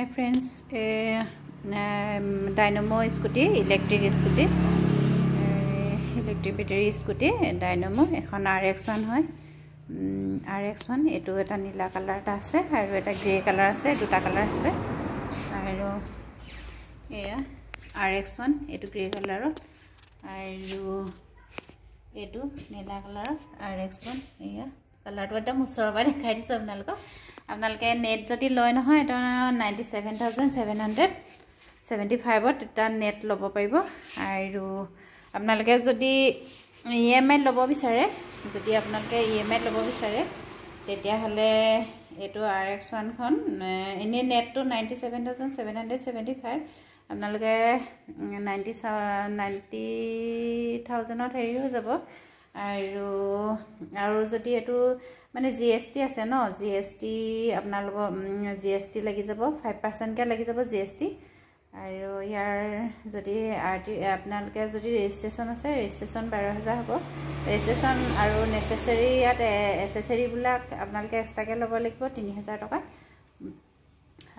Hi friends, Dynamo scooty, electric scooty, electric battery scooty, Dynamo, এখন RX1 হয় RX1 এটো এটা নীলা কালাৰ আছে আৰু এটা গ্ৰে কালাৰ আছে দুটা কালাৰ আছে আৰু এয়া RX1 এটো গ্ৰে কালাৰ আৰু এটো নীলা কালাৰ RX1 এয়া কালাৰটো এটা মুছৰবা দেখাই দিছো আপোনালোকে নেট যদি লয় নহয় এটা 97775 এটা নেট লব পাৰিব আৰু আপোনালোকে যদি EMI লব বিচাৰে যদি আপোনালোকে EMI লব বিচাৰে তেতিয়া হলে এটো RX1 খন এনে নেটটো 97775 আপোনালোকে 90000 ত হেৰি হৈ যাব আৰু যদি এটো মানে GST আছে ন GST আপোনালোক GST লাগি যাব 5% কে লাগি যাব GST আৰু ইয়াৰ যদি আপোনালোকে যদি ৰেজিষ্ট্ৰেচন আছে ৰেজিষ্ট্ৰেচন 12000 হ'ব ৰেজিষ্ট্ৰেচন আৰু নেসেসাৰী ইয়াত এসেসৰী বিলাক আপোনালোকে এক্সট্ৰাকে ল'ব লাগিব 3000 টকা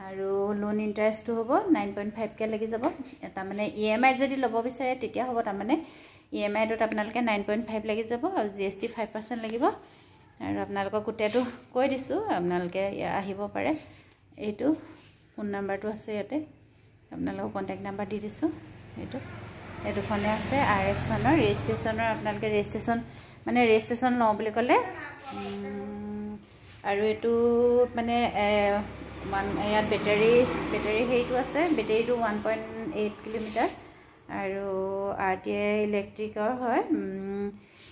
আৰু লোন ইন্টাৰেষ্টটো হ'ব 9.5 কে লাগি যাব এটা মানে EMI যদি ল'ব বিচাৰে তেতিয়া হ'ব তাৰ মানে EMI ত আপোনালোকে 9.5 লাগি যাব আৰু GST 5% লাগিব আৰু আপোনালোকক গুটেটো কৈ দিছো আপোনালোকে আহিব পাৰে এইটো ফোন নাম্বাৰটো আছে ইয়াতে আপোনালোকৰ কন্টাক্ট নাম্বাৰ দি দিছো এইটো ফোনে আছে RX1 ৰ ৰেজিষ্ট্ৰেচনৰ আপোনালোকে ৰেজিষ্ট্ৰেচন লও বুলি ক'লে আৰু এটো মানে ইয়াত বেটাৰী হেইটো আছে বেটাৰীটো 1.8 কিলোমিটাৰ আৰু RTA ইলেক্ট্ৰিকৰ হয়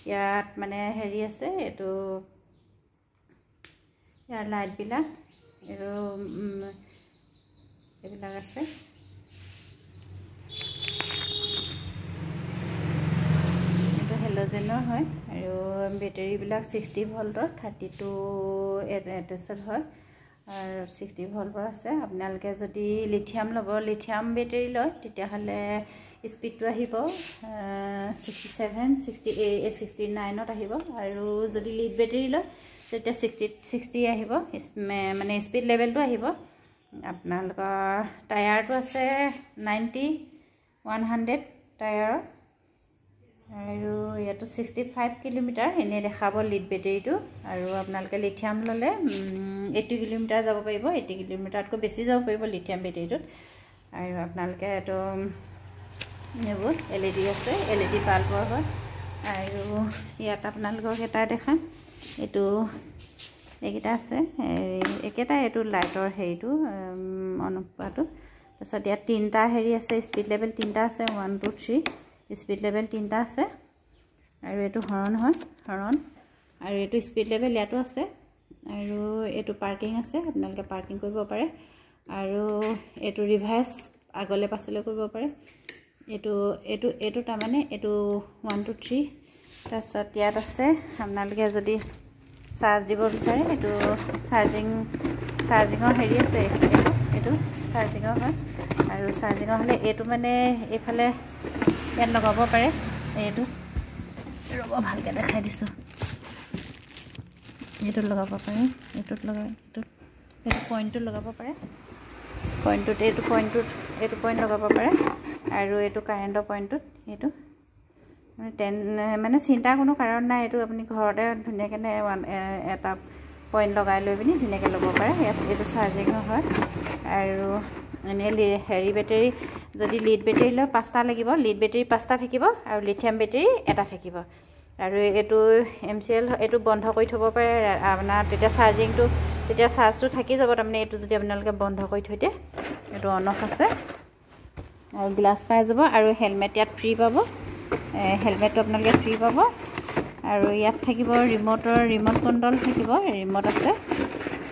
ইয়াত মানে হেৰি আছে এটো ইয়াৰ লাইট বিলাক এইবিলাক আছে এটো হেলোজেনৰ হয় আৰু বেটাৰী বিলাক 60 ভল্টৰ 32 এটাচত হয় আৰু 60 ভল্টৰ আছে আপোনালোকে যদি লিথিয়াম ল'ব লিথিয়াম বেটাৰী লয় তেতিয়া হলে স্পিডটো আহিব 67 68 69 ত আহিব আৰু যদি লিড বেটাৰী লয় তেতিয়া 60 আহিব মানে স্পিড লেভেলটো আহিব আপোনালোকৰ টায়াৰটো আছে 90 100 টায়াৰ আৰু ইয়াটো 65 কিলোমিটাৰ এনে দেখাব লিড বেটাৰীটো আৰু আপোনালোকে লিথিয়াম ললে 80 কিলোমিটাৰ যাব পাৰিব 80 কিলোমিটাৰতকৈ বেছি যাব পাৰিব লিথিয়াম বেটাৰীটো আৰু আপোনালোকে এটো নেবুত LED আছে LED বাল্বৰ হয় আৰু ইয়াত আপোনালোকক এটা দেখাম এটো একেটা আছে একেটা এটো লাইটৰ হেৰিটো অনুপাতটো তাৰছত ইয়াত তিনটা হেৰি আছে স্পিড লেভেল তিনটা আছে 1 2 3 স্পিড লেভেল তিনটা আছে আৰু এটো হৰণ হয় হৰণ আৰু এটো স্পিড লেভেল ইয়াতো আছে আৰু এটো পাৰ্কিং আছে আপোনালোকে পাৰ্কিং কৰিব পাৰে আৰু এটো ৰিভাৰ্স আগলে পাছলে কৰিব পাৰে এটো তাৰ মানে এটো 1 2 3 তাৰছত ইয়াত আছে আপোনালোকে যদি চাৰ্জ দিব বিচাৰে এটো চাৰ্জিঙৰ হেৰি আছে এটো চাৰ্জিঙৰ হয় আৰু চাৰ্জিঙৰ হলে এটো মানে এফালে ইয়াত লগাব পাৰে এটো ৰব ভালকে দেখাই দিছো এটো লগাব পাৰে এটো পইণ্টটো লগাব পাৰে এইটো পইণ্ট লগাব পাৰে আৰু এটো কাৰেন্টৰ পইণ্টটো এটো মানে চিন্তা কোনো কাৰণ নাই এটো আপুনি ঘৰতে ধুনিয়াকে এটা পইণ্ট লগাই লৈ পিনি ধুনিয়াকে ল'ব পাৰে এটো চাৰ্জিং হয় আৰু এনে হেৰি বেটাৰী যদি লিড বেটাৰী লয় 5টা লাগিব লিড বেটাৰী 5টা থাকিব আৰু লিথিয়াম বেটাৰী এটা থাকিব আৰু এটো MCL এটো বন্ধ কৰি থব পাৰে আপোনাৰ তেতিয়া চাৰ্জটো থাকি যাব তাৰমানে এটো যদি আপোনালোকে বন্ধ কৰি থৈ দিয়ে এটো অন অফ আছে আৰু গ্লাস পাই যাব আৰু হেলমেট ইয়াত ফ্ৰী পাব হেলমেটটো আপোনালোকে ফ্ৰী পাব আৰু ইয়াত থাকিব ৰিমোট কন্ট্ৰল থাকিব ৰিমোট আছে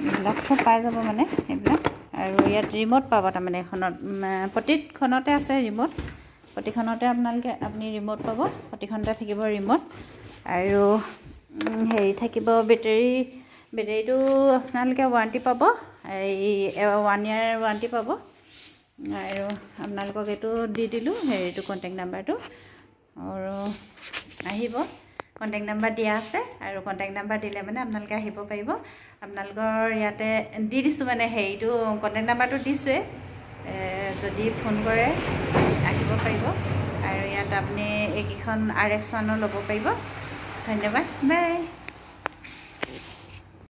এইবিলাক সব পাই যাব মানে এইবিলাক আৰু ইয়াত ৰিমোট পাব তাৰ মানে এখনত প্ৰতিখনতে আছে ৰিমোট প্ৰতিখনতে আপুনি ৰিমোট পাব প্ৰতিখনতে থাকিব ৰিমোট আৰু হেৰি থাকিব বেটাৰীটো আপোনালোকে ওৱাৰেণ্টি পাব এই 1 ইয়াৰ ওৱাৰেণ্টি পাব আৰু আপোনালোকক এটো দি দিলো হেৰিটো কন্টাক্ট নাম্বাৰটো আৰু আহিব কণ্টেক্ট নাম্বাৰ দিয়া আছে আৰু কণ্টেক্ট নাম্বাৰ দিলে মানে আপোনালোকে আহিব পাৰিব আপোনালোকৰ ইয়াতে দি দিছোঁ মানে হেৰিটো কণ্টেক্ট নাম্বাৰটো দিছোঁৱে যদি ফোন কৰে আহিব পাৰিব আৰু ইয়াত আপুনি এইকেইখন RX1 ল'ব পাৰিব ধন্যবাদ বাই